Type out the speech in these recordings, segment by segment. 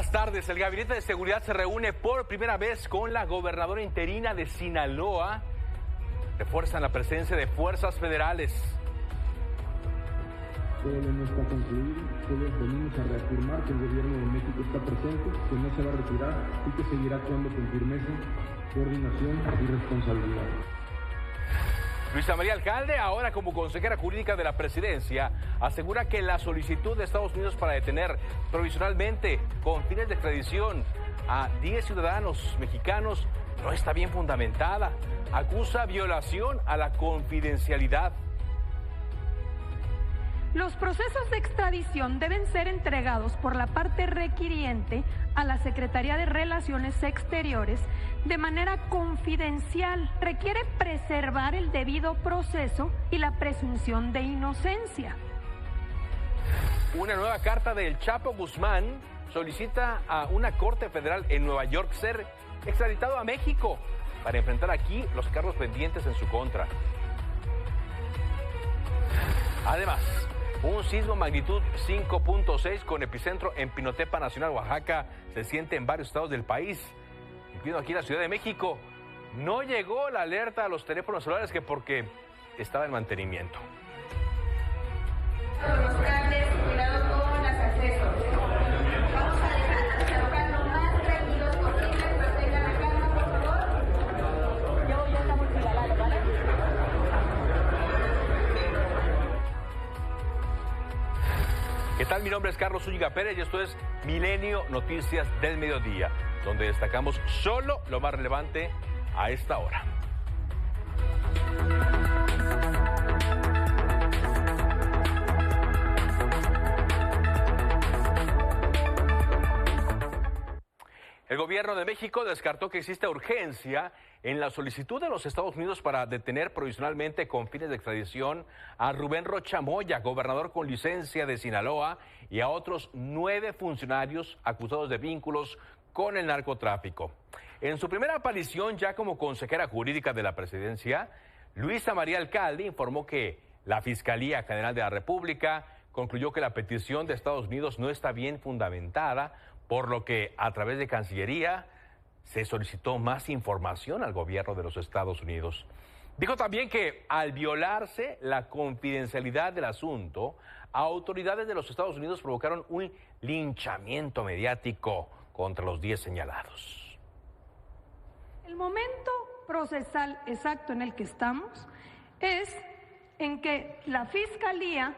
Buenas tardes. El Gabinete de Seguridad se reúne por primera vez con la gobernadora interina de Sinaloa. Refuerzan la presencia de fuerzas federales. Todavía no está concluido, solo venimos a reafirmar que el gobierno de México está presente, que no se va a retirar y que seguirá actuando con firmeza, coordinación y responsabilidad. Luisa María Alcalde, ahora como consejera jurídica de la presidencia, asegura que la solicitud de Estados Unidos para detener provisionalmente con fines de extradición a 10 ciudadanos mexicanos no está bien fundamentada. Acusa violación a la confidencialidad. Los procesos de extradición deben ser entregados por la parte requiriente a la Secretaría de Relaciones Exteriores de manera confidencial. Requiere preservar el debido proceso y la presunción de inocencia. Una nueva carta del Chapo Guzmán solicita a una corte federal en Nueva York ser extraditado a México para enfrentar aquí los cargos pendientes en su contra. Además, un sismo magnitud 5.6 con epicentro en Pinotepa Nacional, Oaxaca, se siente en varios estados del país, incluyendo aquí la Ciudad de México. No llegó la alerta a los teléfonos celulares que porque estaba en mantenimiento. Los cables, cuidado con los accesos. Vamos a dejar lo más tranquilos posible, mantengan la calma, por favor. Ya estamos instalados, ¿vale? ¿Qué tal? Mi nombre es Carlos Zúñiga Pérez y esto es Milenio Noticias del Mediodía, donde destacamos solo lo más relevante a esta hora. El gobierno de México descartó que existe urgencia en la solicitud de los Estados Unidos para detener provisionalmente con fines de extradición a Rubén Rocha Moya, gobernador con licencia de Sinaloa, y a otros 9 funcionarios acusados de vínculos con el narcotráfico. En su primera aparición ya como consejera jurídica de la presidencia, Luisa María Alcalde informó que la Fiscalía General de la República concluyó que la petición de Estados Unidos no está bien fundamentada, por lo que a través de Cancillería se solicitó más información al gobierno de los Estados Unidos. Dijo también que al violarse la confidencialidad del asunto, autoridades de los Estados Unidos provocaron un linchamiento mediático contra los 10 señalados. El momento procesal exacto en el que estamos es en que la Fiscalía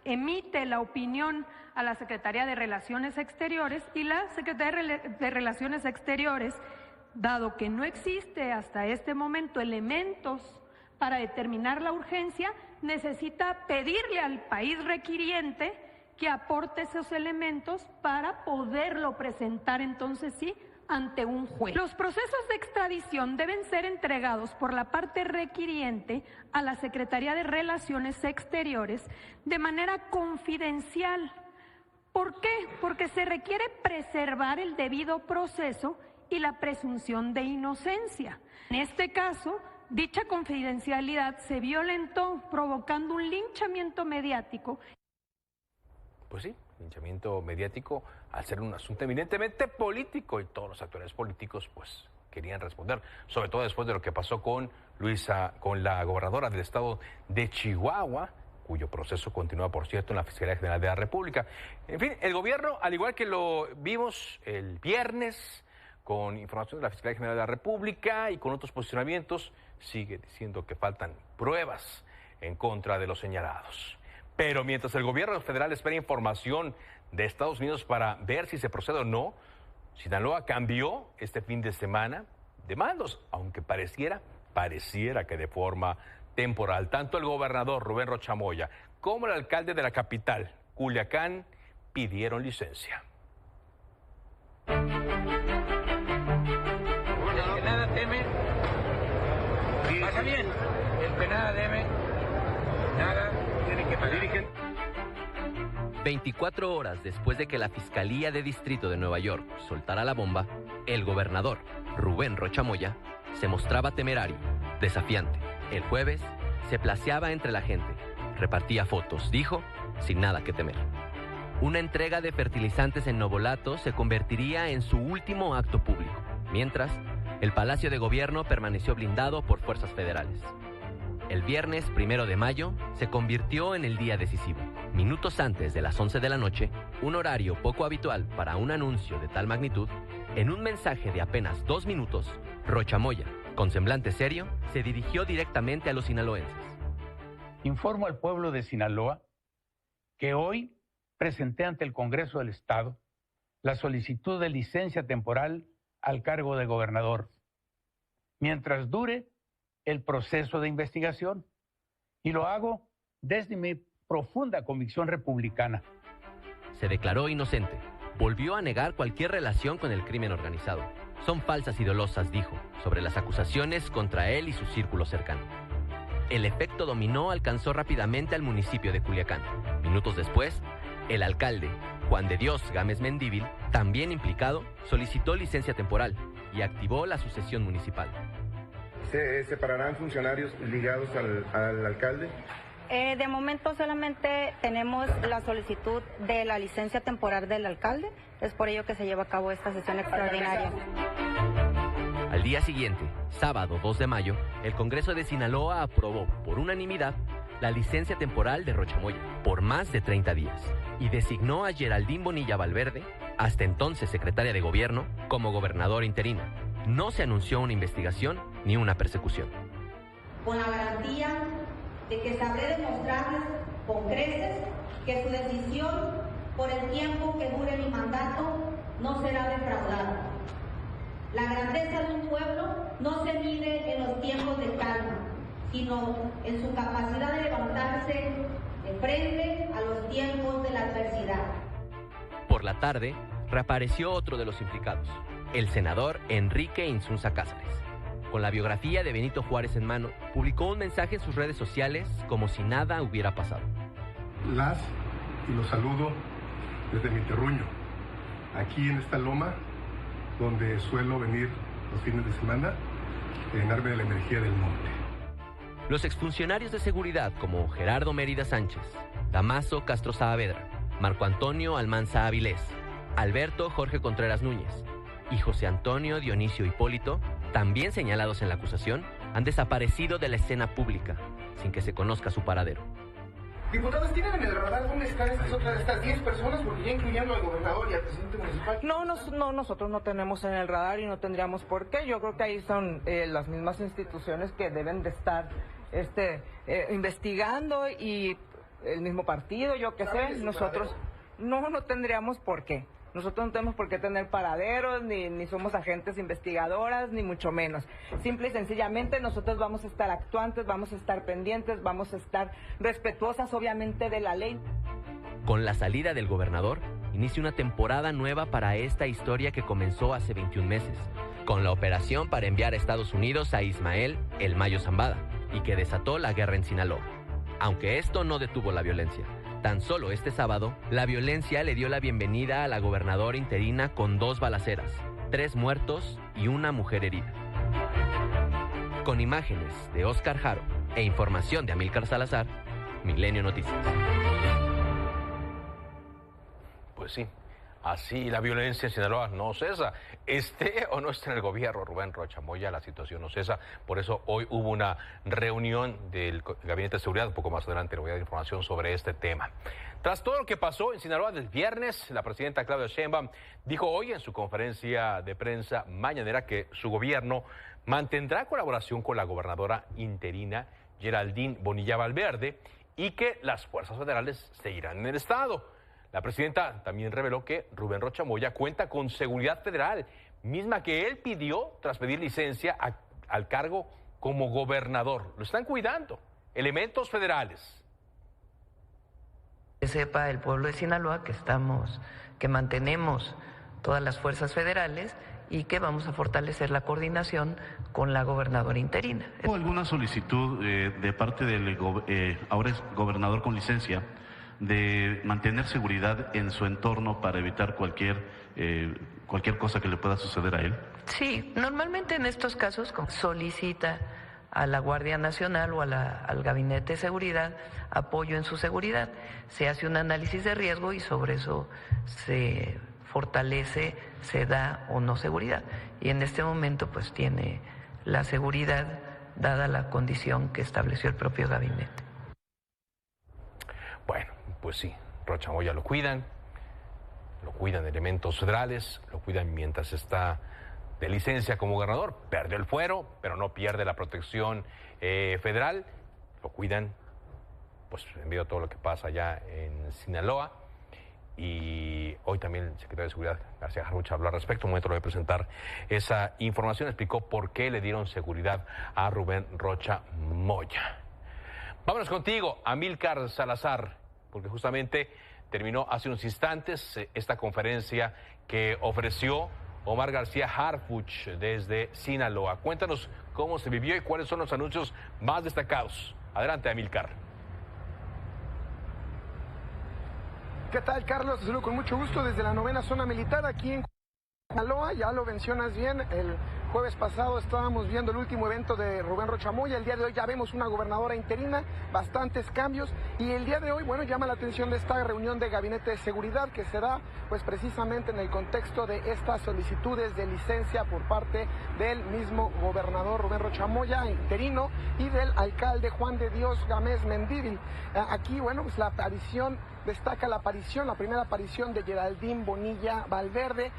emite la opinión a la Secretaría de Relaciones Exteriores y la Secretaría de Relaciones Exteriores, dado que no existe hasta este momento elementos para determinar la urgencia, necesita pedirle al país requiriente que aporte esos elementos para poderlo presentar entonces sí ante un juez. Los procesos de extradición deben ser entregados por la parte requiriente a la Secretaría de Relaciones Exteriores de manera confidencial. ¿Por qué? Porque se requiere preservar el debido proceso y la presunción de inocencia. En este caso, dicha confidencialidad se violentó, provocando un linchamiento mediático. Pues sí, linchamiento mediático al ser un asunto eminentemente político y todos los actores políticos pues querían responder, sobre todo después de lo que pasó con la gobernadora del estado de Chihuahua, cuyo proceso continúa, por cierto, en la Fiscalía General de la República. En fin, el gobierno, al igual que lo vimos el viernes, con información de la Fiscalía General de la República y con otros posicionamientos, sigue diciendo que faltan pruebas en contra de los señalados. Pero mientras el gobierno federal espera información de Estados Unidos para ver si se procede o no, Sinaloa cambió este fin de semana de mandos, aunque pareciera que de forma temporal. Tanto el gobernador Rubén Rocha Moya como el alcalde de la capital, Culiacán, pidieron licencia. El que nada teme, pasa bien. El que nada debe, nada tiene que pagar. 24 horas después de que la Fiscalía de Distrito de Nueva York soltara la bomba, el gobernador Rubén Rocha Moya se mostraba temerario, desafiante. El jueves se placeaba entre la gente, repartía fotos, dijo, sin nada que temer. Una entrega de fertilizantes en Novolato se convertiría en su último acto público, mientras el Palacio de Gobierno permaneció blindado por fuerzas federales. El viernes 1 de mayo se convirtió en el día decisivo. Minutos antes de las 11 de la noche, un horario poco habitual para un anuncio de tal magnitud, en un mensaje de apenas 2 minutos, Rocha Moya, con semblante serio, se dirigió directamente a los sinaloenses. Informo al pueblo de Sinaloa que hoy presenté ante el Congreso del Estado la solicitud de licencia temporal al cargo de gobernador, mientras dure el proceso de investigación, y lo hago desde mi profunda convicción republicana. Se declaró inocente. Volvió a negar cualquier relación con el crimen organizado. Son falsas y dolosas, dijo, sobre las acusaciones contra él y su círculo cercano. El efecto dominó alcanzó rápidamente al municipio de Culiacán. Minutos después, el alcalde, Juan de Dios Gámez Mendívil, también implicado, solicitó licencia temporal y activó la sucesión municipal. ¿Se separarán funcionarios ligados al alcalde? De momento solamente tenemos la solicitud de la licencia temporal del alcalde. Es por ello que se lleva a cabo esta sesión extraordinaria. Al día siguiente, sábado 2 de mayo, el Congreso de Sinaloa aprobó por unanimidad la licencia temporal de Rocha Moya por más de 30 días y designó a Geraldine Bonilla Valverde, hasta entonces secretaria de Gobierno, como gobernadora interina. No se anunció una investigación ni una persecución. Con la garantía de que sabré demostrarles con creces que su decisión por el tiempo que dure mi mandato no será defraudada. La grandeza de un pueblo no se mide en los tiempos de calma, sino en su capacidad de levantarse de frente a los tiempos de la adversidad. Por la tarde, reapareció otro de los implicados, el senador Enrique Insunza Cázares. Con la biografía de Benito Juárez en mano, publicó un mensaje en sus redes sociales como si nada hubiera pasado. Y los saludo desde mi terruño, aquí en esta loma, donde suelo venir los fines de semana, a llenarme de la energía del monte. Los exfuncionarios de seguridad como Gerardo Mérida Sánchez, Damaso Castro Saavedra, Marco Antonio Almanza Avilés, Alberto Jorge Contreras Núñez y José Antonio Dionisio Hipólito, también señalados en la acusación, han desaparecido de la escena pública sin que se conozca su paradero. Diputados, ¿tienen en el radar dónde están estas 10 personas? Porque ya incluyendo al gobernador y al presidente municipal. No, nosotros no tenemos en el radar y no tendríamos por qué. Yo creo que ahí son las mismas instituciones que deben de estar investigando, y el mismo partido, yo qué sé. Nosotros no tendríamos por qué. Nosotros no tenemos por qué tener paraderos, ni somos agentes investigadoras, ni mucho menos. Simple y sencillamente nosotros vamos a estar actuantes, vamos a estar pendientes, vamos a estar respetuosas obviamente de la ley. Con la salida del gobernador, inicia una temporada nueva para esta historia que comenzó hace 21 meses, con la operación para enviar a Estados Unidos a Ismael El Mayo Zambada, y que desató la guerra en Sinaloa. Aunque esto no detuvo la violencia. Tan solo este sábado, la violencia le dio la bienvenida a la gobernadora interina con 2 balaceras, 3 muertos y una mujer herida. Con imágenes de Óscar Jaro e información de Amílcar Salazar, Milenio Noticias. Pues sí, así la violencia en Sinaloa no cesa. Esté o no esté en el gobierno Rubén Rocha Moya, la situación no cesa. Por eso hoy hubo una reunión del Gabinete de Seguridad. Un poco más adelante le voy a dar información sobre este tema. Tras todo lo que pasó en Sinaloa del viernes, la presidenta Claudia Sheinbaum dijo hoy en su conferencia de prensa mañanera que su gobierno mantendrá colaboración con la gobernadora interina Geraldine Bonilla Valverde y que las fuerzas federales seguirán en el estado. La presidenta también reveló que Rubén Rocha Moya cuenta con seguridad federal, misma que él pidió tras pedir licencia al cargo como gobernador. Lo están cuidando elementos federales. Que sepa el pueblo de Sinaloa que mantenemos todas las fuerzas federales y que vamos a fortalecer la coordinación con la gobernadora interina. ¿Hubo alguna solicitud de parte del ahora es gobernador con licencia de mantener seguridad en su entorno para evitar cualquier cosa que le pueda suceder a él? Sí, normalmente en estos casos solicita a la Guardia Nacional o al Gabinete de Seguridad apoyo en su seguridad. Se hace un análisis de riesgo y sobre eso se fortalece, se da o no seguridad. Y en este momento pues tiene la seguridad dada la condición que estableció el propio gabinete. Bueno, pues sí, Rocha Moya lo cuidan elementos federales, lo cuidan mientras está de licencia como gobernador, perdió el fuero, pero no pierde la protección federal, lo cuidan, pues en medio de todo lo que pasa allá en Sinaloa. Y hoy también el secretario de Seguridad, García Harfuch, habló al respecto. Un momento lo voy a presentar esa información, explicó por qué le dieron seguridad a Rubén Rocha Moya. Vámonos contigo, Amílcar Salazar, porque justamente terminó hace unos instantes esta conferencia que ofreció Omar García Harfuch desde Sinaloa. Cuéntanos cómo se vivió y cuáles son los anuncios más destacados. Adelante, Amílcar. ¿Qué tal, Carlos? Te saludo con mucho gusto desde la 9ª zona militar aquí en Sinaloa. Ya lo mencionas bien, el jueves pasado estábamos viendo el último evento de Rubén Rocha Moya. El día de hoy ya vemos una gobernadora interina, bastantes cambios, y el día de hoy, bueno, llama la atención de esta reunión de gabinete de seguridad que se da pues precisamente en el contexto de estas solicitudes de licencia por parte del mismo gobernador Rubén Rocha Moya, interino, y del alcalde Juan de Dios Gámez Mendívil. Aquí, bueno, pues destaca la primera aparición de Geraldine Bonilla Valverde,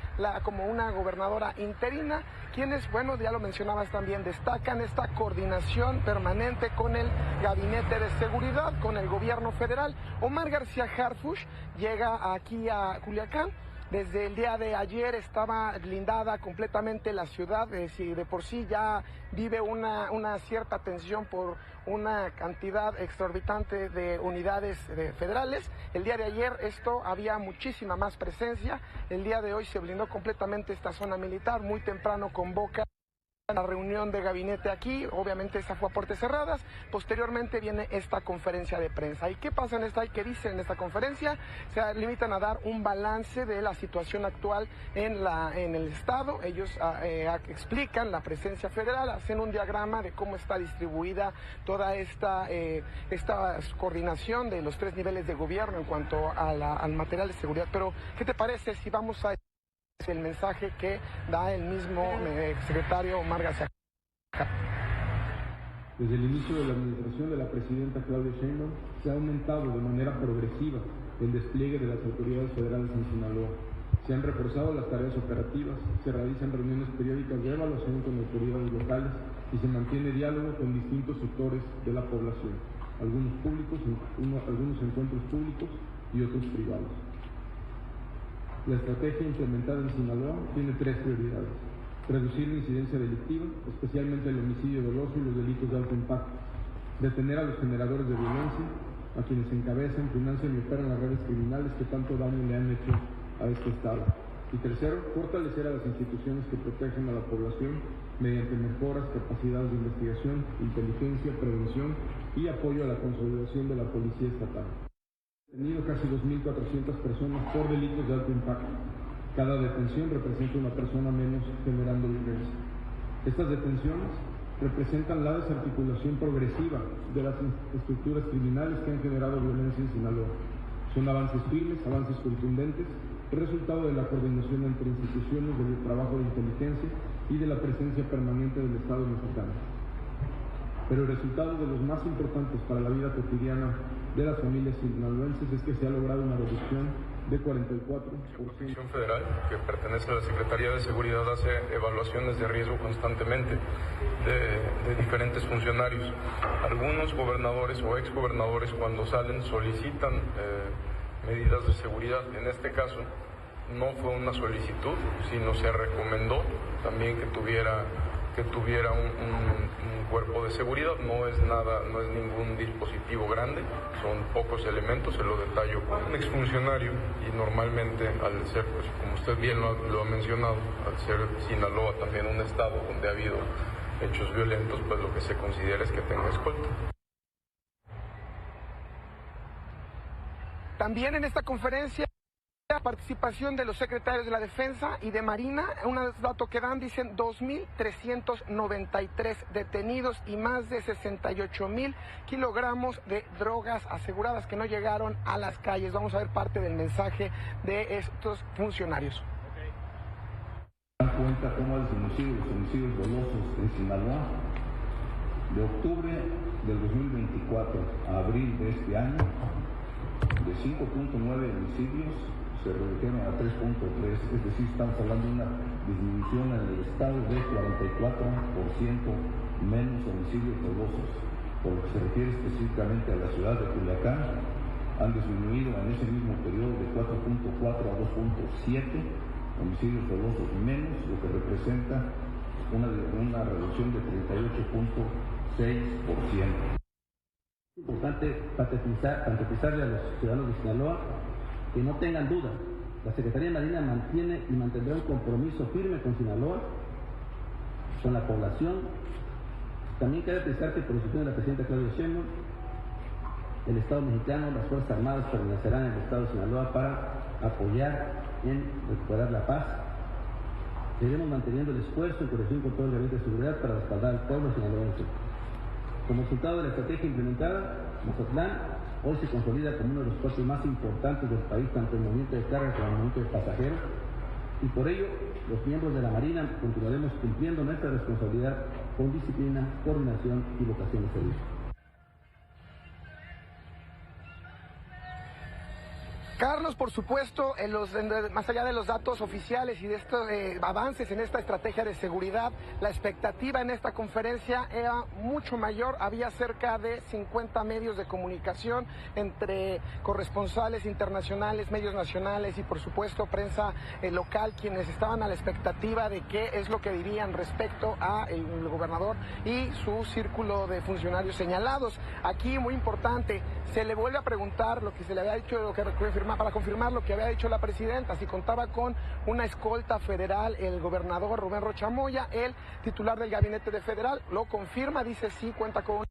como una gobernadora interina, quienes, bueno, ya lo mencionabas también, destacan esta coordinación permanente con el Gabinete de Seguridad, con el gobierno federal. Omar García Harfuch llega aquí a Culiacán. Desde el día de ayer estaba blindada completamente la ciudad, si de por sí ya vive una cierta tensión por una cantidad exorbitante de unidades federales. El día de ayer había muchísima más presencia. El día de hoy se blindó completamente esta zona militar. Muy temprano convoca la reunión de gabinete aquí, obviamente esa fue a puertas cerradas. Posteriormente viene esta conferencia de prensa. ¿Y qué pasa qué dicen en esta conferencia? Se limitan a dar un balance de la situación actual en el estado. Ellos explican la presencia federal, hacen un diagrama de cómo está distribuida toda esta coordinación de los 3 niveles de gobierno en cuanto al material de seguridad. Pero, ¿qué te parece si vamos a el mensaje que da el mismo secretario Omar García? Desde el inicio de la administración de la presidenta Claudia Sheinbaum se ha aumentado de manera progresiva el despliegue de las autoridades federales en Sinaloa. Se han reforzado las tareas operativas, se realizan reuniones periódicas de evaluación con autoridades locales y se mantiene diálogo con distintos sectores de la población, algunos públicos, algunos encuentros públicos y otros privados. La estrategia implementada en Sinaloa tiene 3 prioridades: reducir la incidencia delictiva, especialmente el homicidio doloso y los delitos de alto impacto; detener a los generadores de violencia, a quienes encabezan, financian y operan las redes criminales que tanto daño le han hecho a este Estado; y tercero, fortalecer a las instituciones que protegen a la población mediante mejoras, capacidades de investigación, inteligencia, prevención y apoyo a la consolidación de la policía estatal. Detenido casi 2.400 personas por delitos de alto impacto. Cada detención representa una persona menos generando violencia. Estas detenciones representan la desarticulación progresiva de las estructuras criminales que han generado violencia en Sinaloa. Son avances firmes, avances contundentes, resultado de la coordinación entre instituciones, del trabajo de inteligencia y de la presencia permanente del Estado mexicano. Pero el resultado de los más importantes para la vida cotidiana de las familias sinaloenses es que se ha logrado una reducción de 44%. La Comisión Federal, que pertenece a la Secretaría de Seguridad, hace evaluaciones de riesgo constantemente de diferentes funcionarios. Algunos gobernadores o exgobernadores, cuando salen, solicitan medidas de seguridad. En este caso no fue una solicitud, sino se recomendó también que tuviera un cuerpo de seguridad. No es ningún dispositivo grande, son pocos elementos, se lo detallo con un exfuncionario, y normalmente al ser, pues, como usted bien lo ha mencionado, al ser Sinaloa también un estado donde ha habido hechos violentos, pues lo que se considera es que tenga escolta. También en esta conferencia participación de los secretarios de la Defensa y de Marina. Un dato que dan, dicen 2.393 detenidos y más de 68.000 kilogramos de drogas aseguradas que no llegaron a las calles. Vamos a ver parte del mensaje de estos funcionarios. Dan cuenta cómo los homicidios dolosos en Sinaloa, de octubre del 2024 a abril de este año, de 5.9 homicidios se redujeron a 3.3, es decir, estamos hablando de una disminución en el estado de 44% menos homicidios dolosos. Por lo que se refiere específicamente a la ciudad de Culiacán, han disminuido en ese mismo periodo de 4.4 a 2.7 homicidios dolosos menos, lo que representa una reducción de 38.6%. Es importante patriotarle a los ciudadanos de Sinaloa que no tengan duda. La Secretaría de Marina mantiene y mantendrá un compromiso firme con Sinaloa, con la población. También cabe precisar que por instrucción de la presidenta Claudia Sheinbaum, el Estado mexicano, las Fuerzas Armadas permanecerán en el Estado de Sinaloa para apoyar en recuperar la paz. Seguiremos manteniendo el esfuerzo en coordinación con todo el Gabinete de Seguridad para respaldar al pueblo sinaloense. Como resultado de la estrategia implementada, Mazatlán hoy se consolida como uno de los puertos más importantes del país, tanto en el movimiento de carga como en el movimiento de pasajeros, y por ello los miembros de la Marina continuaremos cumpliendo nuestra responsabilidad con disciplina, coordinación y vocación de servicio. Carlos, por supuesto, más allá de los datos oficiales y de estos avances en esta estrategia de seguridad, la expectativa en esta conferencia era mucho mayor. Había cerca de 50 medios de comunicación entre corresponsales internacionales, medios nacionales y, por supuesto, prensa local, quienes estaban a la expectativa de qué es lo que dirían respecto a el gobernador y su círculo de funcionarios señalados. Aquí, muy importante, se le vuelve a preguntar lo que se le había dicho, para confirmar lo que había dicho la presidenta, si contaba con una escolta federal. El gobernador Rubén Rocha Moya, el titular del gabinete de federal, lo confirma, dice sí, cuenta con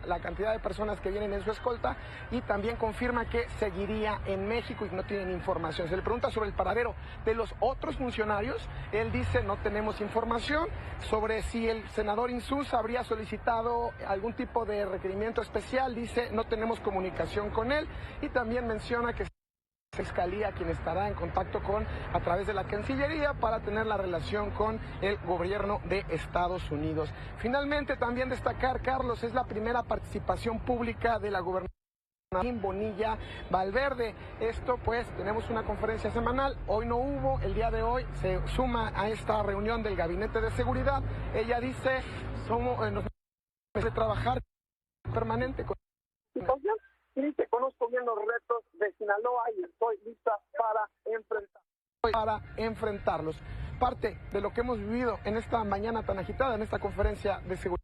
la cantidad de personas que vienen en su escolta, y también confirma que seguiría en México y no tienen información. Se le pregunta sobre el paradero de los otros funcionarios. Él dice no tenemos información sobre si el senador Insulza habría solicitado algún tipo de requerimiento especial. Dice no tenemos comunicación con él, y también menciona que Fiscalía quien estará en contacto a través de la Cancillería para tener la relación con el gobierno de Estados Unidos. Finalmente, también destacar, Carlos, es la primera participación pública de la gobernadora Bonilla Valverde. Esto, pues, tenemos una conferencia semanal, hoy no hubo, el día de hoy se suma a esta reunión del Gabinete de Seguridad. Ella dice, nos de trabajar permanente con... Sí, te conozco bien los retos de Sinaloa y estoy lista para enfrentarlos. Parte de lo que hemos vivido en esta mañana tan agitada, en esta conferencia de seguridad.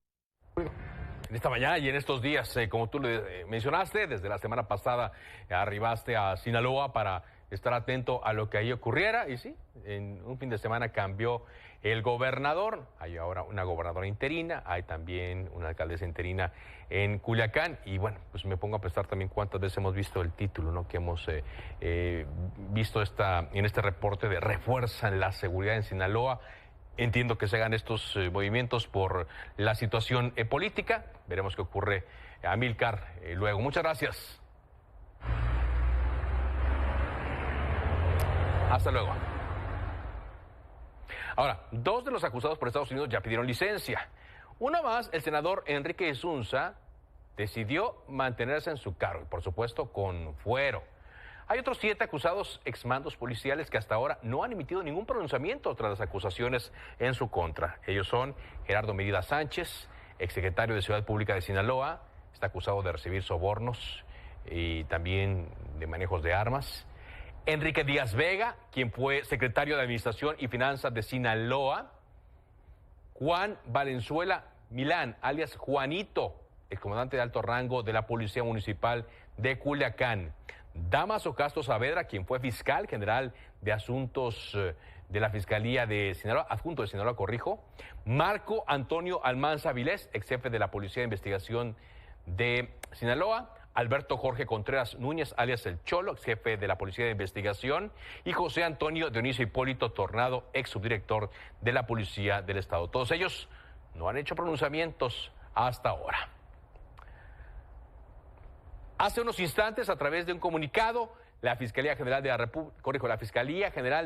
En esta mañana y en estos días, como tú le mencionaste, desde la semana pasada arribaste a Sinaloa para estar atento a lo que ahí ocurriera, y sí, en un fin de semana cambió el gobernador. Hay ahora una gobernadora interina, hay también una alcaldesa interina en Culiacán, y bueno, pues me pongo a pensar también cuántas veces hemos visto el título, ¿no?, que hemos visto en este reporte de refuerzan la seguridad en Sinaloa. Entiendo que se hagan estos movimientos por la situación política. Veremos qué ocurre, Amílcar, luego. Muchas gracias. Hasta luego. Ahora, dos de los acusados por Estados Unidos ya pidieron licencia. Uno más, el senador Enrique Insulza, decidió mantenerse en su cargo y, por supuesto, con fuero. Hay otros 7 acusados exmandos policiales que hasta ahora no han emitido ningún pronunciamiento tras las acusaciones en su contra. Ellos son Gerardo Medina Sánchez, exsecretario de Seguridad Pública de Sinaloa, está acusado de recibir sobornos y también de manejos de armas. Enrique Díaz Vega, quien fue secretario de Administración y Finanzas de Sinaloa. Juan Valenzuela Milán, alias Juanito, el comandante de alto rango de la Policía Municipal de Culiacán. Damaso Castro Saavedra, quien fue fiscal general de asuntos de la Fiscalía de Sinaloa, adjunto de Sinaloa, corrijo. Marco Antonio Almanza Vilés, ex jefe de la Policía de Investigación de Sinaloa. Alberto Jorge Contreras Núñez, alias El Cholo, ex jefe de la Policía de Investigación, y José Antonio Dionisio Hipólito Tornado, ex subdirector de la Policía del Estado. Todos ellos no han hecho pronunciamientos hasta ahora. Hace unos instantes, a través de un comunicado, la Fiscalía General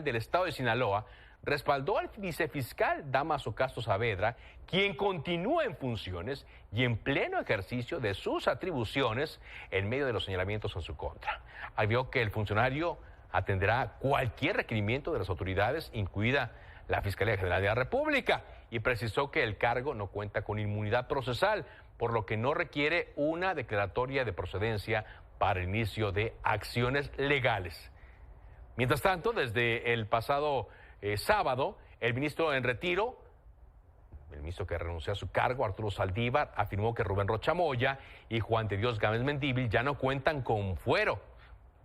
del Estado de Sinaloa respaldó al vicefiscal Dámaso Castro Saavedra, quien continúa en funciones y en pleno ejercicio de sus atribuciones en medio de los señalamientos en su contra. Agregó que el funcionario atenderá cualquier requerimiento de las autoridades, incluida la Fiscalía General de la República, y precisó que el cargo no cuenta con inmunidad procesal, por lo que no requiere una declaratoria de procedencia para el inicio de acciones legales. Mientras tanto, desde el pasado sábado, el ministro en retiro, el ministro que renunció a su cargo, Arturo Saldívar, afirmó que Rubén Rocha Moya y Juan de Dios Gámez Mendívil ya no cuentan con fuero,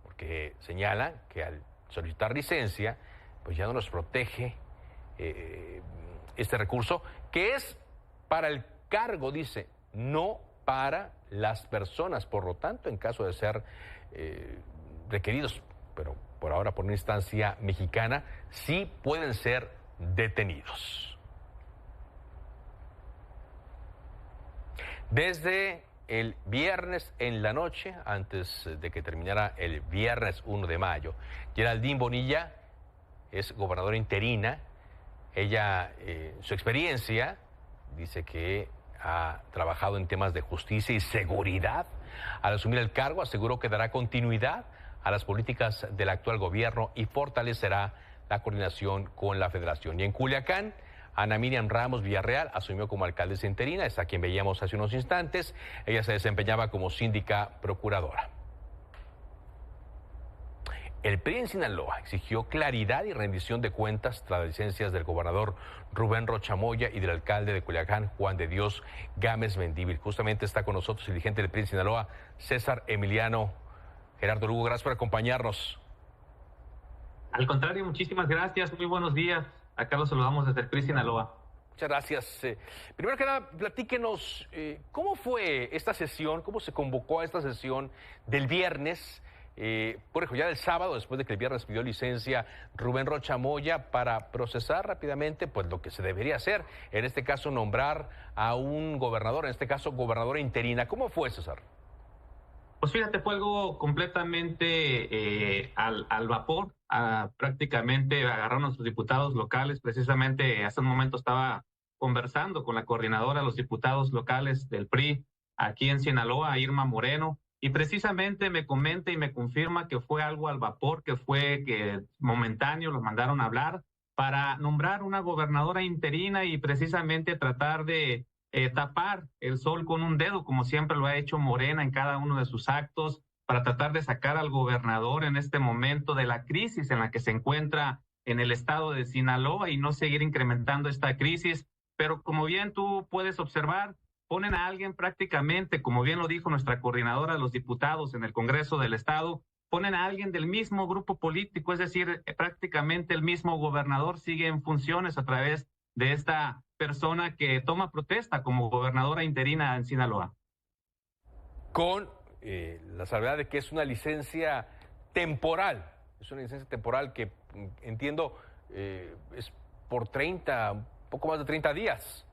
porque señalan que al solicitar licencia, pues ya no los protege este recurso, que es para el cargo, dice, no para las personas. Por lo tanto, en caso de ser requeridos, pero por ahora por una instancia mexicana, sí pueden ser detenidos. Desde el viernes en la noche, antes de que terminara el viernes 1 de mayo, Geraldine Bonilla es gobernadora interina. Ella, su experiencia, dice que ha trabajado en temas de justicia y seguridad. Al asumir el cargo, aseguró que dará continuidad a las políticas del actual gobierno y fortalecerá la coordinación con la federación. Y en Culiacán, Ana Miriam Ramos Villarreal asumió como alcaldesa interina, es a quien veíamos hace unos instantes. Ella se desempeñaba como síndica procuradora. El PRI en Sinaloa exigió claridad y rendición de cuentas tras las licencias del gobernador Rubén Rocha Moya y del alcalde de Culiacán, Juan de Dios Gámez Mendívil. Justamente está con nosotros el dirigente del PRI en Sinaloa, César Emiliano Gerardo Lugo. Gracias por acompañarnos. Al contrario, muchísimas gracias. Muy buenos días. Acá los saludamos desde el PRI Sinaloa. Muchas gracias. Primero que nada, platíquenos, ¿cómo fue esta sesión? ¿Cómo se convocó a esta sesión del viernes? Por ejemplo, ya del sábado, después de que el viernes pidió licencia Rubén Rocha Moya para procesar rápidamente pues lo que se debería hacer, en este caso nombrar a un gobernador, en este caso gobernadora interina. ¿Cómo fue, César? Pues fíjate, fue algo completamente al vapor. Prácticamente agarraron a nuestros diputados locales. Precisamente hace un momento estaba conversando con la coordinadora de los diputados locales del PRI aquí en Sinaloa, Irma Moreno, y precisamente me comenta y me confirma que fue algo al vapor, que fue que momentáneo los mandaron a hablar para nombrar una gobernadora interina y precisamente tratar de tapar el sol con un dedo, como siempre lo ha hecho Morena en cada uno de sus actos, para tratar de sacar al gobernador en este momento de la crisis en la que se encuentra en el estado de Sinaloa y no seguir incrementando esta crisis. Pero como bien tú puedes observar, ponen a alguien prácticamente, como bien lo dijo nuestra coordinadora de los diputados en el Congreso del Estado, ponen a alguien del mismo grupo político, es decir, prácticamente el mismo gobernador sigue en funciones a través de esta persona que toma protesta como gobernadora interina en Sinaloa. Con la salvedad de que es una licencia temporal, que entiendo es por un poco más de 30 días.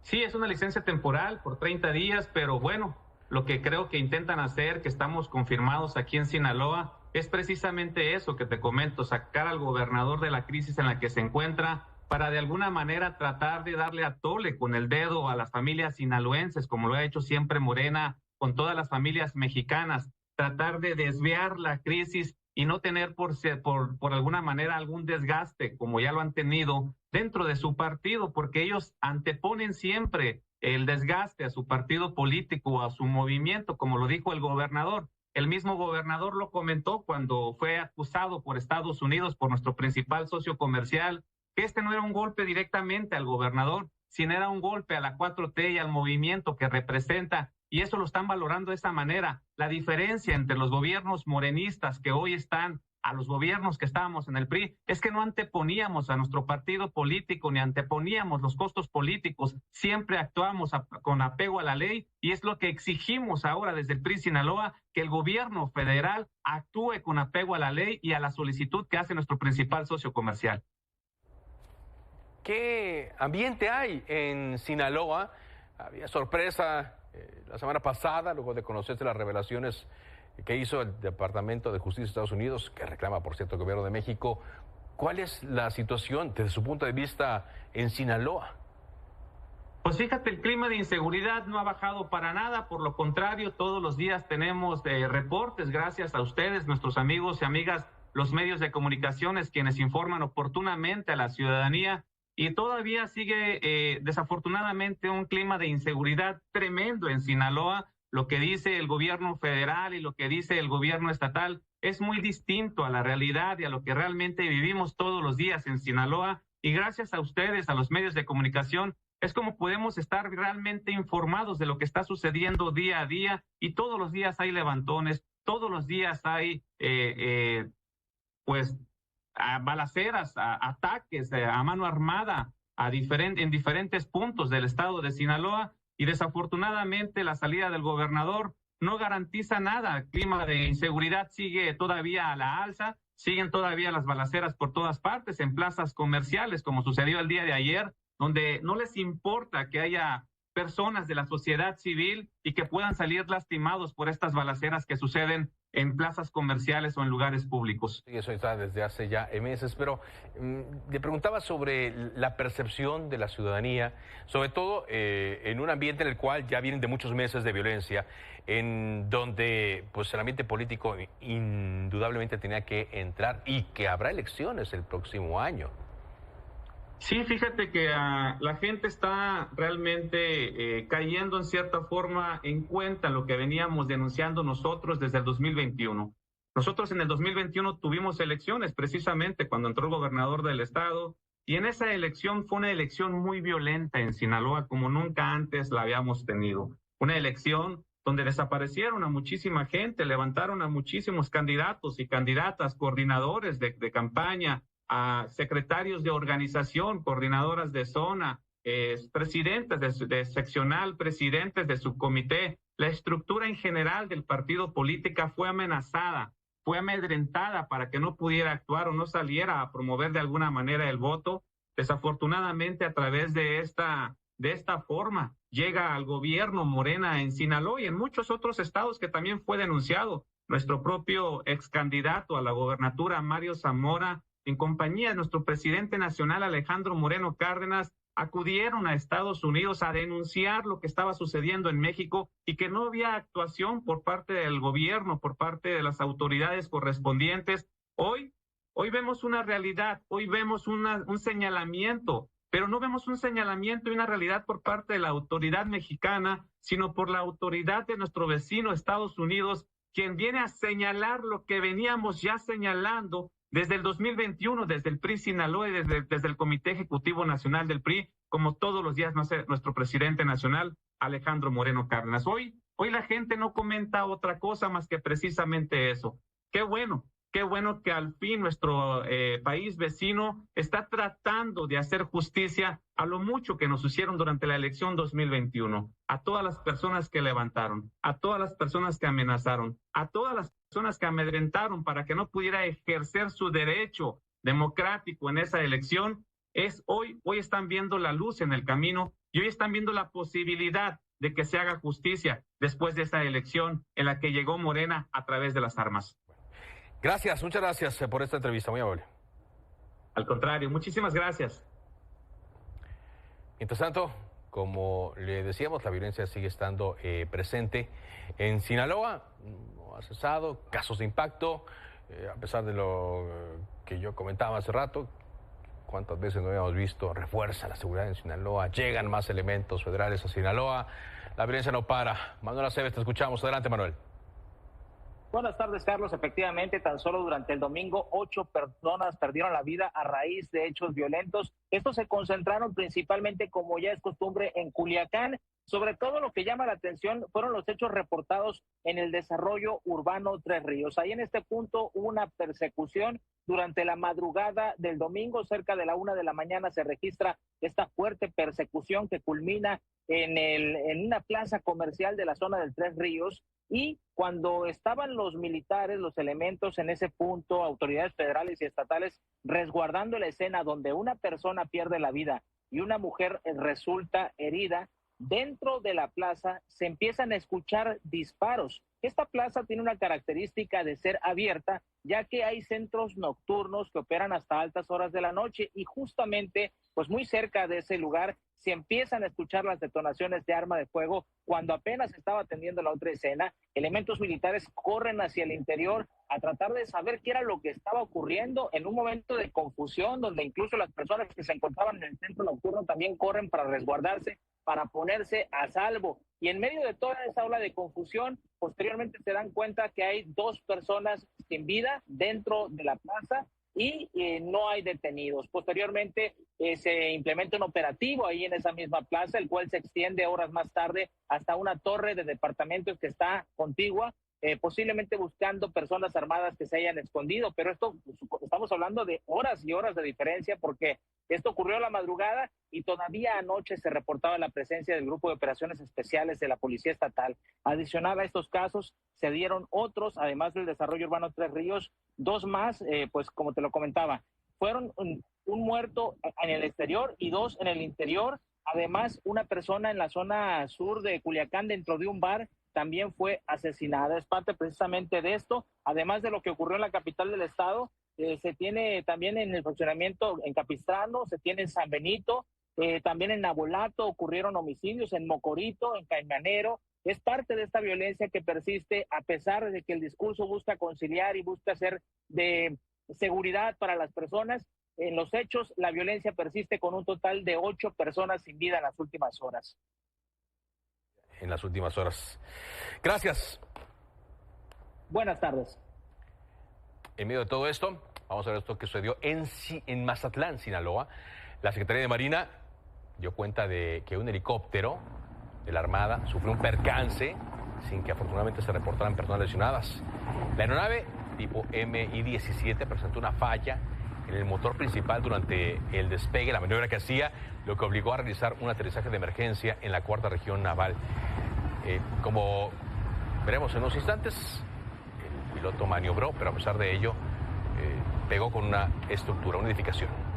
Sí, es una licencia temporal por 30 días, pero bueno, lo que creo que intentan hacer, que estamos confirmados aquí en Sinaloa, es precisamente eso que te comento, sacar al gobernador de la crisis en la que se encuentra para de alguna manera tratar de darle a tole con el dedo a las familias sinaloenses, como lo ha hecho siempre Morena con todas las familias mexicanas, tratar de desviar la crisis y no tener por alguna manera algún desgaste, como ya lo han tenido dentro de su partido, porque ellos anteponen siempre el desgaste a su partido político, a su movimiento, como lo dijo el gobernador. El mismo gobernador lo comentó cuando fue acusado por Estados Unidos, por nuestro principal socio comercial, que este no era un golpe directamente al gobernador, sino era un golpe a la 4T y al movimiento que representa, y eso lo están valorando de esa manera. La diferencia entre los gobiernos morenistas que hoy están a los gobiernos que estábamos en el PRI, es que no anteponíamos a nuestro partido político, ni anteponíamos los costos políticos, siempre actuamos con apego a la ley, y es lo que exigimos ahora desde el PRI Sinaloa, que el gobierno federal actúe con apego a la ley y a la solicitud que hace nuestro principal socio comercial. ¿Qué ambiente hay en Sinaloa? Había sorpresa la semana pasada, luego de conocerse las revelaciones que hizo el Departamento de Justicia de Estados Unidos, que reclama, por cierto, el gobierno de México. ¿Cuál es la situación desde su punto de vista en Sinaloa? Pues fíjate, el clima de inseguridad no ha bajado para nada, por lo contrario, todos los días tenemos reportes, gracias a ustedes, nuestros amigos y amigas, los medios de comunicaciones, quienes informan oportunamente a la ciudadanía, y todavía sigue desafortunadamente un clima de inseguridad tremendo en Sinaloa. Lo que dice el gobierno federal y lo que dice el gobierno estatal es muy distinto a la realidad y a lo que realmente vivimos todos los días en Sinaloa. Y gracias a ustedes, a los medios de comunicación, es como podemos estar realmente informados de lo que está sucediendo día a día. Y todos los días hay levantones, todos los días hay balaceras, ataques a mano armada en diferentes puntos del estado de Sinaloa. Y desafortunadamente la salida del gobernador no garantiza nada. El clima de inseguridad sigue todavía a la alza, siguen todavía las balaceras por todas partes, en plazas comerciales, como sucedió el día de ayer, donde no les importa que haya personas de la sociedad civil y que puedan salir lastimados por estas balaceras que suceden en plazas comerciales o en lugares públicos. Y eso está desde hace ya meses, pero le preguntaba sobre la percepción de la ciudadanía, sobre todo en un ambiente en el cual ya vienen de muchos meses de violencia, en donde pues el ambiente político indudablemente tenía que entrar y que habrá elecciones el próximo año. Sí, fíjate que la gente está realmente cayendo en cierta forma en cuenta lo que veníamos denunciando nosotros desde el 2021. Nosotros en el 2021 tuvimos elecciones precisamente cuando entró el gobernador del estado, y en esa elección fue una elección muy violenta en Sinaloa como nunca antes la habíamos tenido. Una elección donde desaparecieron a muchísima gente, levantaron a muchísimos candidatos y candidatas, coordinadores de campaña, a secretarios de organización, coordinadoras de zona, presidentes de seccional, presidentes de subcomité. La estructura en general del partido político fue amenazada, fue amedrentada para que no pudiera actuar o no saliera a promover de alguna manera el voto. Desafortunadamente, a través de esta forma, llega al gobierno Morena en Sinaloa y en muchos otros estados que también fue denunciado. Nuestro propio ex candidato a la gobernatura, Mario Zamora, en compañía de nuestro presidente nacional, Alejandro Moreno Cárdenas, acudieron a Estados Unidos a denunciar lo que estaba sucediendo en México y que no había actuación por parte del gobierno, por parte de las autoridades correspondientes. Hoy vemos una realidad, hoy vemos un señalamiento, pero no vemos un señalamiento y una realidad por parte de la autoridad mexicana, sino por la autoridad de nuestro vecino Estados Unidos, quien viene a señalar lo que veníamos ya señalando desde el 2021, desde el PRI Sinaloa y desde el Comité Ejecutivo Nacional del PRI, como todos los días nuestro presidente nacional, Alejandro Moreno Cárdenas. Hoy la gente no comenta otra cosa más que precisamente eso. Qué bueno que al fin nuestro país vecino está tratando de hacer justicia a lo mucho que nos hicieron durante la elección 2021. A todas las personas que levantaron, a todas las personas que amenazaron, a todas las personas que amedrentaron para que no pudiera ejercer su derecho democrático en esa elección, hoy están viendo la luz en el camino y hoy están viendo la posibilidad de que se haga justicia después de esa elección en la que llegó Morena a través de las armas. Gracias, muchas gracias por esta entrevista, muy amable. Al contrario, muchísimas gracias. Mientras tanto, como le decíamos, la violencia sigue estando presente en Sinaloa, no ha cesado, casos de impacto, a pesar de lo que yo comentaba hace rato, cuántas veces no habíamos visto, refuerza la seguridad en Sinaloa, llegan más elementos federales a Sinaloa, la violencia no para. Manuel Aceves, te escuchamos, adelante Manuel. Buenas tardes, Carlos. Efectivamente, tan solo durante el domingo, 8 personas perdieron la vida a raíz de hechos violentos. Estos se concentraron principalmente, como ya es costumbre, en Culiacán. Sobre todo lo que llama la atención fueron los hechos reportados en el desarrollo urbano Tres Ríos. Ahí en este punto hubo una persecución durante la madrugada del domingo, cerca de la 1 de la mañana se registra esta fuerte persecución que culmina en una plaza comercial de la zona del Tres Ríos. Y cuando estaban los militares, los elementos en ese punto, autoridades federales y estatales, resguardando la escena donde una persona pierde la vida y una mujer resulta herida, dentro de la plaza se empiezan a escuchar disparos. Esta plaza tiene una característica de ser abierta, ya que hay centros nocturnos que operan hasta altas horas de la noche y justamente, pues muy cerca de ese lugar, se empiezan a escuchar las detonaciones de arma de fuego. Cuando apenas estaba atendiendo la otra escena, elementos militares corren hacia el interior a tratar de saber qué era lo que estaba ocurriendo en un momento de confusión, donde incluso las personas que se encontraban en el centro nocturno también corren para resguardarse, para ponerse a salvo. Y en medio de toda esa ola de confusión, posteriormente se dan cuenta que hay 2 personas sin vida dentro de la plaza y no hay detenidos. Posteriormente se implementa un operativo ahí en esa misma plaza, el cual se extiende horas más tarde hasta una torre de departamentos que está contigua, posiblemente buscando personas armadas que se hayan escondido, pero esto estamos hablando de horas y horas de diferencia, porque esto ocurrió a la madrugada y todavía anoche se reportaba la presencia del Grupo de Operaciones Especiales de la Policía Estatal. Adicional a estos casos, se dieron otros, además del desarrollo urbano Tres Ríos, 2 más, pues como te lo comentaba, fueron un muerto en el exterior y 2 en el interior. Además, una persona en la zona sur de Culiacán, dentro de un bar, también fue asesinada. Es parte precisamente de esto, además de lo que ocurrió en la capital del estado. Se tiene también en el funcionamiento en Capistrano, se tiene en San Benito, también en Nabolato ocurrieron homicidios, en Mocorito, en Cañanero. Es parte de esta violencia que persiste a pesar de que el discurso busca conciliar y busca ser de seguridad para las personas. En los hechos, la violencia persiste con un total de 8 personas sin vida en las últimas horas. En las últimas horas. Gracias. Buenas tardes. En medio de todo esto, vamos a ver esto que sucedió en Mazatlán, Sinaloa. La Secretaría de Marina dio cuenta de que un helicóptero de la Armada sufrió un percance sin que afortunadamente se reportaran personas lesionadas. La aeronave tipo Mi-17 presentó una falla en el motor principal durante el despegue, la maniobra que hacía, lo que obligó a realizar un aterrizaje de emergencia en la 4ª región naval. Como veremos en unos instantes, el piloto maniobró, pero a pesar de ello, pegó con una estructura, una edificación.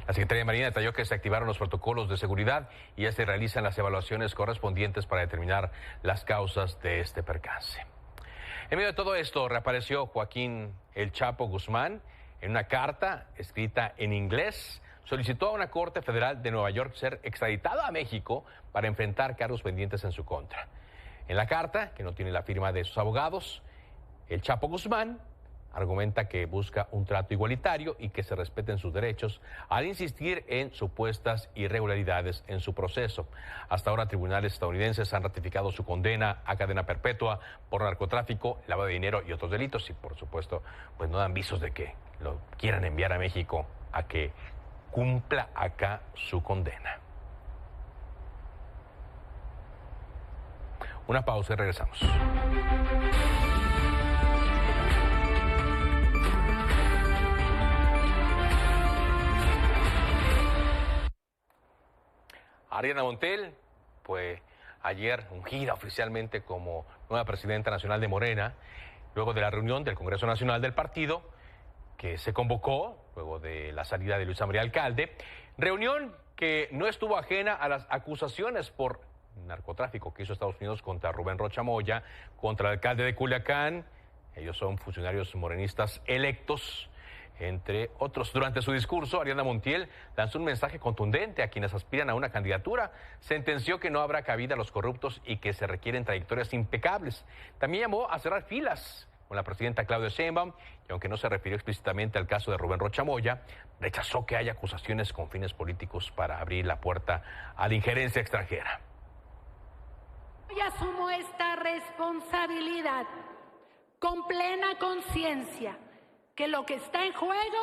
La Secretaría de Marina detalló que se activaron los protocolos de seguridad y ya se realizan las evaluaciones correspondientes para determinar las causas de este percance. En medio de todo esto, reapareció Joaquín El Chapo Guzmán en una carta escrita en inglés. Solicitó a una corte federal de Nueva York ser extraditado a México para enfrentar cargos pendientes en su contra. En la carta, que no tiene la firma de sus abogados, El Chapo Guzmán argumenta que busca un trato igualitario y que se respeten sus derechos al insistir en supuestas irregularidades en su proceso. Hasta ahora, tribunales estadounidenses han ratificado su condena a cadena perpetua por narcotráfico, lavado de dinero y otros delitos. Y, por supuesto, pues no dan visos de que lo quieran enviar a México a que cumpla acá su condena. Una pausa y regresamos. Ariana Montiel, pues ayer ungida oficialmente como nueva presidenta nacional de Morena, luego de la reunión del Congreso Nacional del partido, que se convocó luego de la salida de Luisa María Alcalde, reunión que no estuvo ajena a las acusaciones por narcotráfico que hizo Estados Unidos contra Rubén Rocha Moya, contra el alcalde de Culiacán, Ellos son funcionarios morenistas electos. Entre otros, durante su discurso, Ariadna Montiel lanzó un mensaje contundente a quienes aspiran a una candidatura. Sentenció que no habrá cabida a los corruptos y que se requieren trayectorias impecables. También llamó a cerrar filas con la presidenta Claudia Sheinbaum y aunque no se refirió explícitamente al caso de Rubén Rocha Moya, rechazó que haya acusaciones con fines políticos para abrir la puerta a la injerencia extranjera. Hoy asumo esta responsabilidad con plena conciencia que lo que está en juego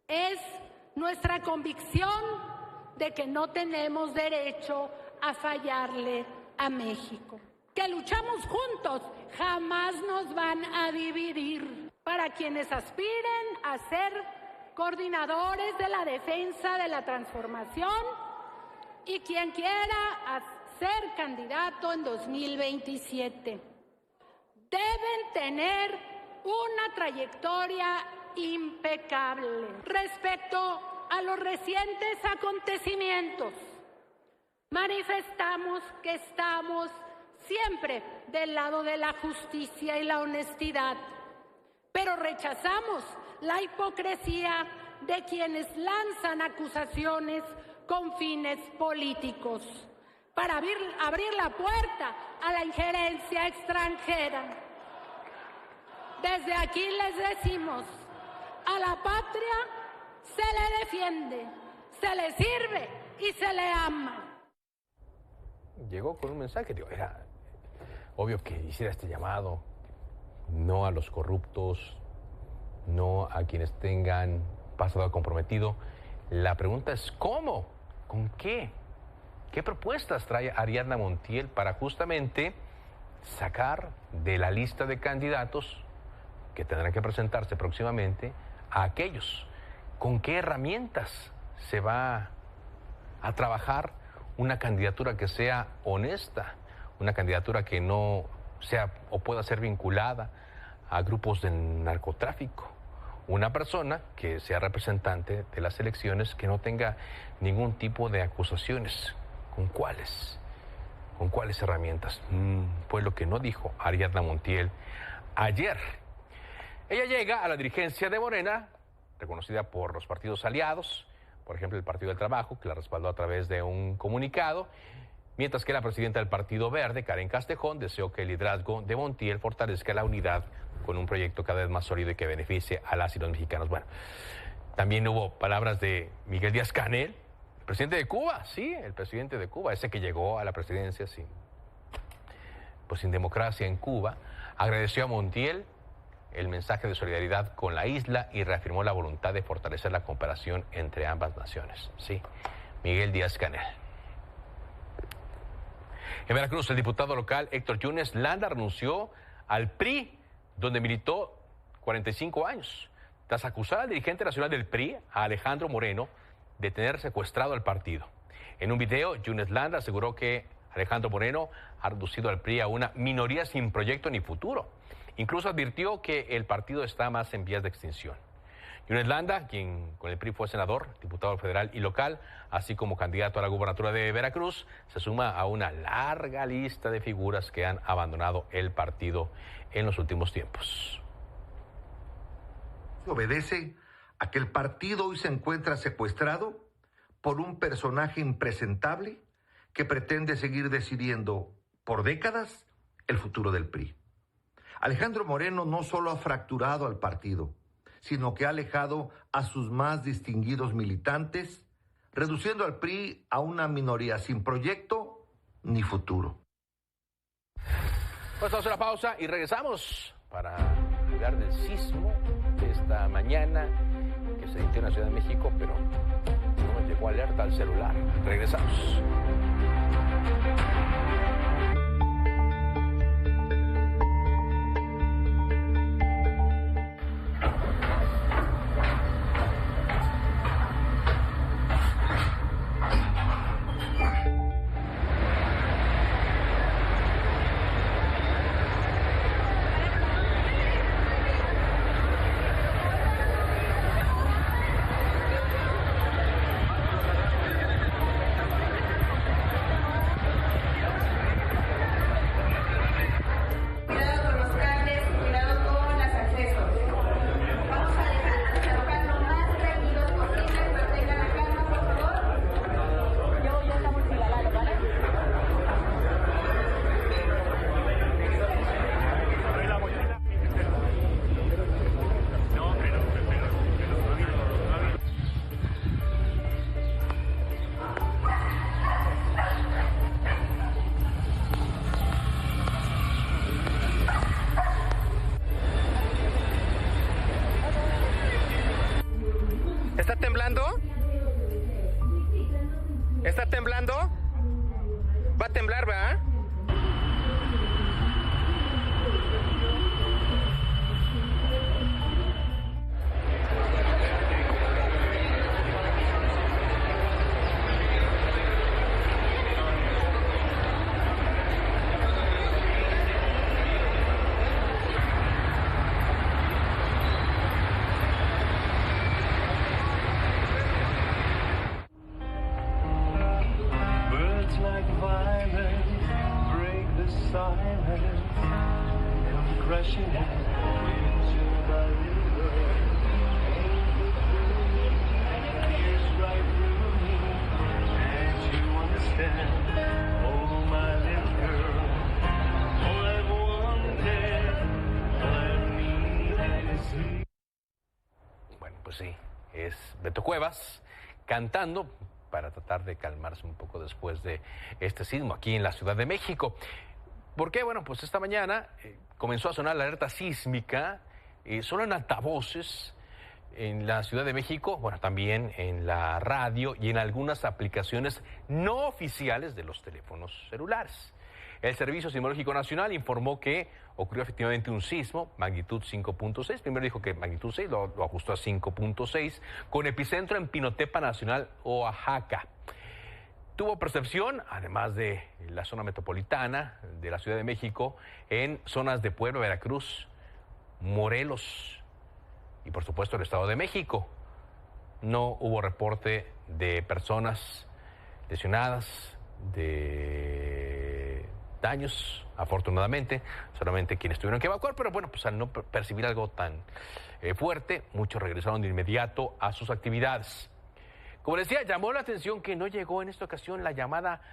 es nuestra convicción de que no tenemos derecho a fallarle a México. Que luchamos juntos, jamás nos van a dividir. Para quienes aspiren a ser coordinadores de la defensa de la transformación y quien quiera ser candidato en 2027, deben tener una trayectoria impecable. Respecto a los recientes acontecimientos, manifestamos que estamos siempre del lado de la justicia y la honestidad, pero rechazamos la hipocresía de quienes lanzan acusaciones con fines políticos para abrir la puerta a la injerencia extranjera. Desde aquí les decimos, a la patria se le defiende, se le sirve y se le ama. Llegó con un mensaje, digo, era obvio que hiciera este llamado, no a los corruptos, no a quienes tengan pasado comprometido. La pregunta es ¿cómo? ¿Con qué? ¿Qué propuestas trae Ariadna Montiel para justamente sacar de la lista de candidatos que tendrán que presentarse próximamente a aquellos? ¿Con qué herramientas se va a trabajar una candidatura que sea honesta, una candidatura que no sea o pueda ser vinculada a grupos de narcotráfico? Una persona que sea representante de las elecciones que no tenga ningún tipo de acusaciones. ¿Con cuáles? ¿Con cuáles herramientas? Fue lo que no dijo Ariadna Montiel ayer. Ella llega a la dirigencia de Morena, reconocida por los partidos aliados, por ejemplo el Partido del Trabajo, que la respaldó a través de un comunicado, mientras que la presidenta del Partido Verde, Karen Castejón, deseó que el liderazgo de Montiel fortalezca la unidad con un proyecto cada vez más sólido y que beneficie a las y los mexicanos. Bueno, también hubo palabras de Miguel Díaz-Canel, el presidente de Cuba, sí, el presidente de Cuba, ese que llegó a la presidencia sin democracia en Cuba, agradeció a Montiel el mensaje de solidaridad con la isla y reafirmó la voluntad de fortalecer la cooperación entre ambas naciones. Sí, Miguel Díaz-Canel. En Veracruz, el diputado local Héctor Yunes Landa renunció al PRI, donde militó 45 años, tras acusar al dirigente nacional del PRI, a Alejandro Moreno, de tener secuestrado al partido. En un video, Yunes Landa aseguró que Alejandro Moreno ha reducido al PRI a una minoría sin proyecto ni futuro. Incluso advirtió que el partido está más en vías de extinción. Yunes Landa, quien con el PRI fue senador, diputado federal y local, así como candidato a la gubernatura de Veracruz, se suma a una larga lista de figuras que han abandonado el partido en los últimos tiempos. Obedece a que el partido hoy se encuentra secuestrado por un personaje impresentable que pretende seguir decidiendo por décadas el futuro del PRI. Alejandro Moreno no solo ha fracturado al partido, sino que ha alejado a sus más distinguidos militantes, reduciendo al PRI a una minoría sin proyecto ni futuro. Pues vamos a una pausa y regresamos para hablar del sismo de esta mañana que se sintió en la Ciudad de México, pero no nos llegó alerta al celular. Regresamos. temblando? ¿Está temblando? Va a temblar, ¿verdad? Bueno, pues sí, es Beto Cuevas cantando para tratar de calmarse un poco después de este sismo aquí en la Ciudad de México. ¿Por qué? Bueno, pues esta mañana comenzó a sonar la alerta sísmica, solo en altavoces en la Ciudad de México, bueno, también en la radio y en algunas aplicaciones no oficiales de los teléfonos celulares. El Servicio Sismológico Nacional informó que ocurrió efectivamente un sismo, magnitud 5.6. Primero dijo que magnitud 6, lo ajustó a 5.6, con epicentro en Pinotepa Nacional, Oaxaca. Tuvo percepción, además de la zona metropolitana de la Ciudad de México, en zonas de Puebla, Veracruz, Morelos y por supuesto el Estado de México. No hubo reporte de personas lesionadas, de daños, afortunadamente, solamente quienes tuvieron que evacuar, pero bueno, pues al no percibir algo tan fuerte, muchos regresaron de inmediato a sus actividades. Como decía, llamó la atención que no llegó en esta ocasión la llamada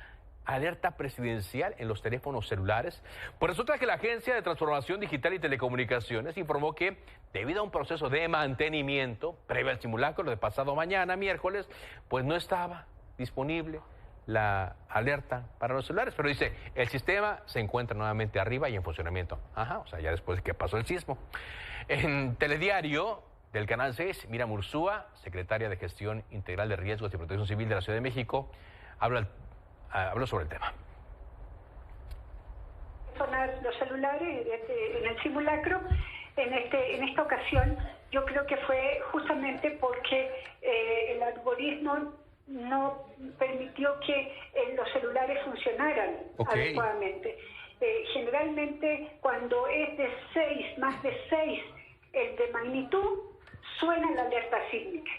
alerta presidencial en los teléfonos celulares. Pues resulta que la Agencia de Transformación Digital y Telecomunicaciones informó que, debido a un proceso de mantenimiento previo al simulacro de pasado mañana, miércoles, pues no estaba disponible la alerta para los celulares. Pero dice, el sistema se encuentra nuevamente arriba y en funcionamiento. Ajá, o sea, ya después de que pasó el sismo. En Telediario del Canal 6, Mira Mursúa, secretaria de Gestión Integral de Riesgos y Protección Civil de la Ciudad de México, habló sobre el tema. Sonar los celulares en el simulacro. En esta ocasión, yo creo que fue justamente porque el algoritmo no permitió que los celulares funcionaran adecuadamente. Generalmente, cuando es de 6, más de 6 el de magnitud, suena la alerta sísmica.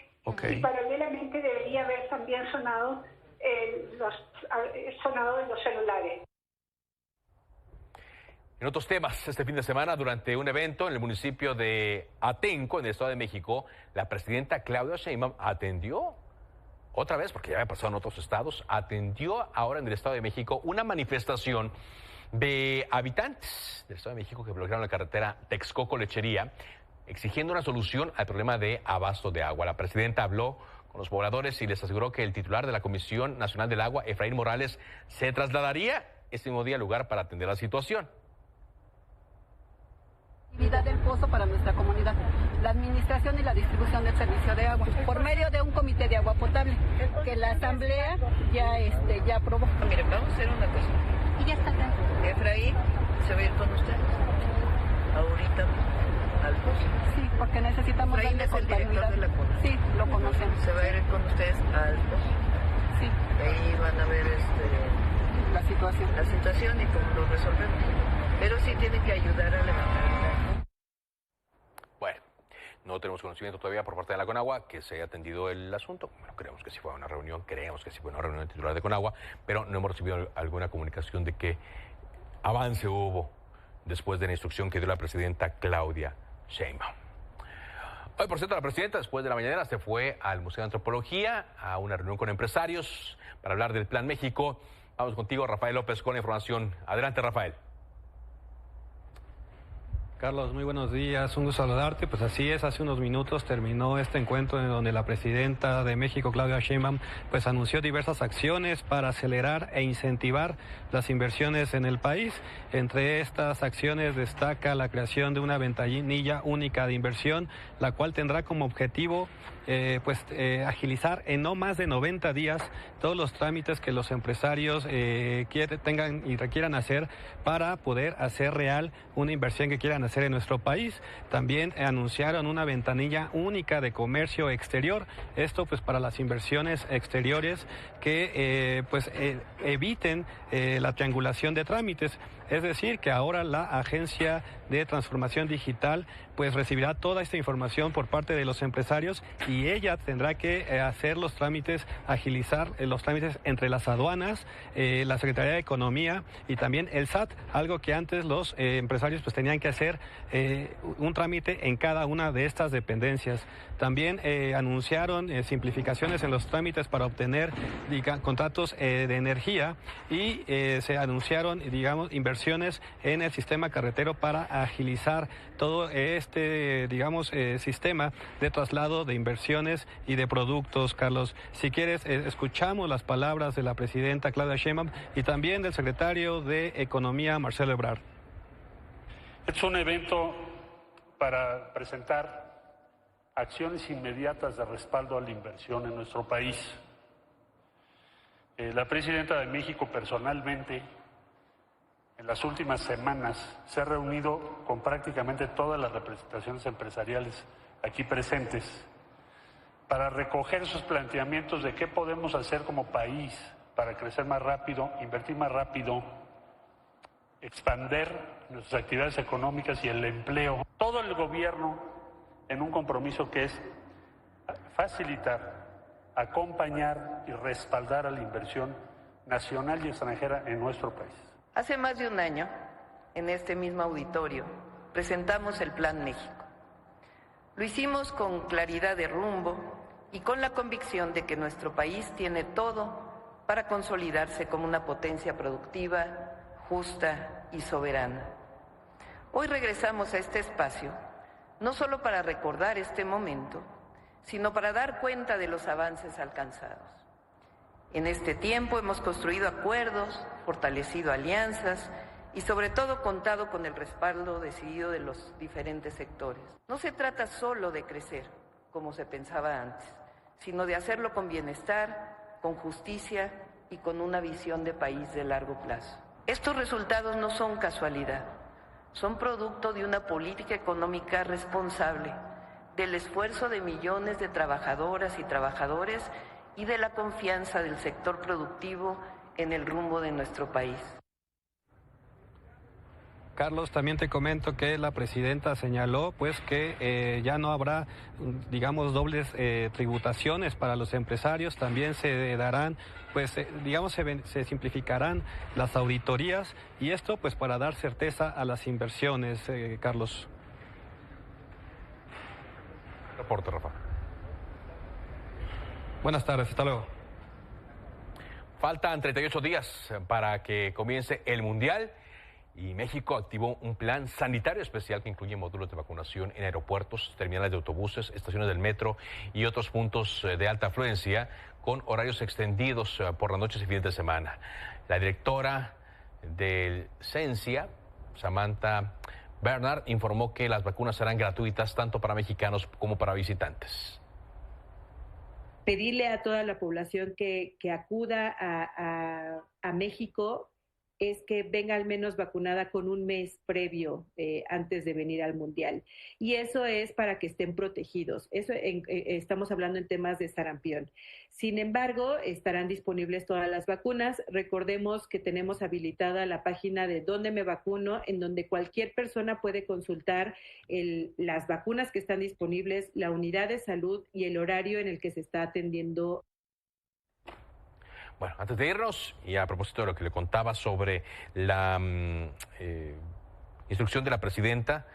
Y paralelamente debería haber también sonado de los celulares. En otros temas, este fin de semana, durante un evento en el municipio de Atenco, en el Estado de México, la presidenta Claudia Sheinbaum atendió otra vez, porque ya había pasado en otros estados, atendió ahora en el Estado de México una manifestación de habitantes del Estado de México que bloquearon la carretera Texcoco-Lechería, exigiendo una solución al problema de abasto de agua. La presidenta habló con los pobladores y les aseguró que el titular de la Comisión Nacional del Agua, Efraín Morales, se trasladaría ese mismo día al lugar para atender la situación. Actividad del pozo para nuestra comunidad, la administración y la distribución del servicio de agua, por medio de un comité de agua potable, que la asamblea ya aprobó. Miren, vamos a hacer una cosa. Y ya está acá. Efraín se va a ir con ustedes ahorita al pozo. Sí, porque necesitamos darle continuidad. Sí, lo conocemos. Se va a ir con ustedes al pozo. Sí. Ahí van a ver la situación y cómo lo resolvemos. Pero sí tienen que ayudar a levantar. Bueno, no tenemos conocimiento todavía por parte de la Conagua que se haya atendido el asunto. Bueno, creemos que sí fue una reunión, del titular de Conagua, pero no hemos recibido alguna comunicación de qué avance hubo después de la instrucción que dio la presidenta Claudia Sheinbaum. Hoy, por cierto, la presidenta, después de la mañanera, se fue al Museo de Antropología a una reunión con empresarios para hablar del Plan México. Vamos contigo, Rafael López, con la información. Adelante, Rafael. Carlos, muy buenos días, un gusto saludarte. Pues así es, hace unos minutos terminó este encuentro en donde la presidenta de México, Claudia Sheinbaum, pues anunció diversas acciones para acelerar e incentivar las inversiones en el país. Entre estas acciones destaca la creación de una ventanilla única de inversión, la cual tendrá como objetivo agilizar en no más de 90 días todos los trámites que los empresarios tengan y requieran hacer para poder hacer real una inversión que quieran hacer en nuestro país. También anunciaron una ventanilla única de comercio exterior, esto pues para las inversiones exteriores que eviten la triangulación de trámites. Es decir, que ahora la Agencia de Transformación Digital pues recibirá toda esta información por parte de los empresarios y ella tendrá que hacer los trámites, agilizar los trámites entre las aduanas, la Secretaría de Economía y también el SAT, algo que antes los empresarios pues tenían que hacer un trámite en cada una de estas dependencias. También anunciaron simplificaciones en los trámites para obtener contratos de energía y se anunciaron, inversiones en el sistema carretero para agilizar todo este, sistema de traslado de inversiones y de productos. Carlos, si quieres, escuchamos las palabras de la presidenta Claudia Sheinbaum y también del secretario de Economía, Marcelo Ebrard. Es un evento para presentar acciones inmediatas de respaldo a la inversión en nuestro país. La presidenta de México personalmente en las últimas semanas se ha reunido con prácticamente todas las representaciones empresariales aquí presentes para recoger sus planteamientos de qué podemos hacer como país para crecer más rápido, invertir más rápido, expandir nuestras actividades económicas y el empleo. Todo el gobierno en un compromiso que es facilitar, acompañar y respaldar a la inversión nacional y extranjera en nuestro país. Hace más de un año, en este mismo auditorio, presentamos el Plan México. Lo hicimos con claridad de rumbo y con la convicción de que nuestro país tiene todo para consolidarse como una potencia productiva, justa y soberana. Hoy regresamos a este espacio no solo para recordar este momento, sino para dar cuenta de los avances alcanzados. En este tiempo hemos construido acuerdos, fortalecido alianzas y sobre todo contado con el respaldo decidido de los diferentes sectores. No se trata solo de crecer, como se pensaba antes, sino de hacerlo con bienestar, con justicia y con una visión de país de largo plazo. Estos resultados no son casualidad, son producto de una política económica responsable, del esfuerzo de millones de trabajadoras y trabajadores y de la confianza del sector productivo en el rumbo de nuestro país. Carlos, también te comento que la presidenta señaló pues que ya no habrá, dobles tributaciones para los empresarios, también se darán, se simplificarán las auditorías y esto pues para dar certeza a las inversiones, Carlos. Reporte, Rafa. Buenas tardes, hasta luego. Faltan 38 días para que comience el Mundial y México activó un plan sanitario especial que incluye módulos de vacunación en aeropuertos, terminales de autobuses, estaciones del metro y otros puntos de alta afluencia con horarios extendidos por las noches y fines de semana. La directora del CENSIA, Samantha Bernard, informó que las vacunas serán gratuitas tanto para mexicanos como para visitantes. Pedirle a toda la población que acuda a México es que venga al menos vacunada con un mes previo antes de venir al Mundial. Y eso es para que estén protegidos. Eso estamos hablando en temas de sarampión. Sin embargo, estarán disponibles todas las vacunas. Recordemos que tenemos habilitada la página de Dónde me vacuno, en donde cualquier persona puede consultar las vacunas que están disponibles, la unidad de salud y el horario en el que se está atendiendo. Bueno, antes de irnos, y a propósito de lo que le contaba sobre la instrucción de la presidenta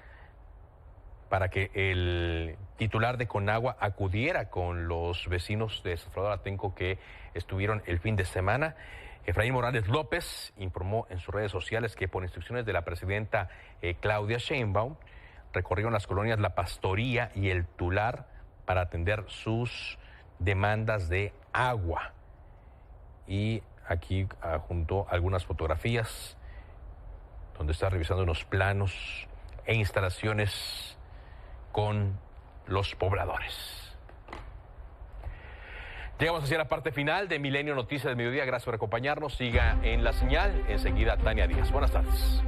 para que el titular de Conagua acudiera con los vecinos de San Salvador Atenco que estuvieron el fin de semana, Efraín Morales López informó en sus redes sociales que por instrucciones de la presidenta Claudia Sheinbaum recorrieron las colonias La Pastoría y El Tular para atender sus demandas de agua. Y aquí adjuntó algunas fotografías donde está revisando unos planos e instalaciones con los pobladores. Llegamos hacia la parte final de Milenio Noticias del Mediodía. Gracias por acompañarnos. Siga en la señal. Enseguida, Tania Díaz. Buenas tardes.